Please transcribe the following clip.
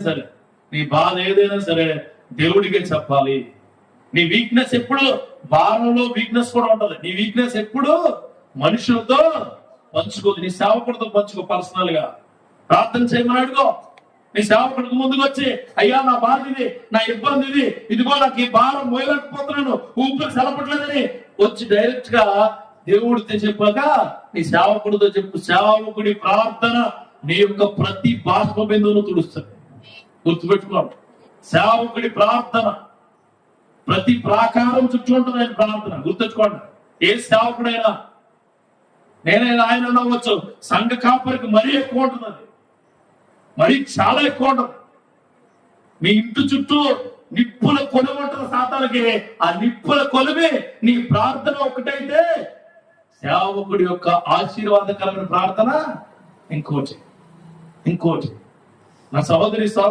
సరే, నీ బాధ ఏదైనా సరే దేవుడికే చెప్పాలి. నీ వీక్నెస్ ఎప్పుడు, భారంలో వీక్నెస్ కూడా ఉంటది. నీ వీక్నెస్ ఎప్పుడు మనుషులతో పంచుకోదు, నీ సేవకుడితో పంచుకో. పర్సనల్ గా ప్రార్థన చేయమని అడుగో. నీ సేవకుడికి ముందుకు వచ్చి, అయ్యా నా బాధ ఇది, నా ఇబ్బంది ఇది, ఇదిగో నాకు ఈ భారం మోయలేకపోతున్నాను, ఊపిరి సెలపట్లేదని వచ్చి డైరెక్ట్ గా దేవుడితో చెప్పాక నీ సేవకుడితో చెప్పు. సేవకుడి ప్రార్థన నీ యొక్క ప్రతి బాష్ప బిందువును తుడుస్తుంది. గుర్తుపెట్టుకోండి, సేవకుడి ప్రార్థన ప్రతి ప్రాకారం చుట్టూ ఉంటుంది ఆయన ప్రార్థన. గుర్తుపెట్టుకోండి, ఏ సేవకుడైనా, నేనైనా ఆయన అవ్వచ్చు, సంఘ కాపరికి మరీ ఎక్కువ ఉంటుంది, అది మరీ చాలా ఎక్కువ ఉంటుంది. మీ ఇంటి చుట్టూ నిప్పుల కొలువు ఉంటుంది సాతానికి. ఆ నిప్పుల కొలువి నీ ప్రార్థన ఒకటైతే సేవకుడి యొక్క ఆశీర్వాదకరమైన ప్రార్థన ఇంకోటి. నా సహోదరి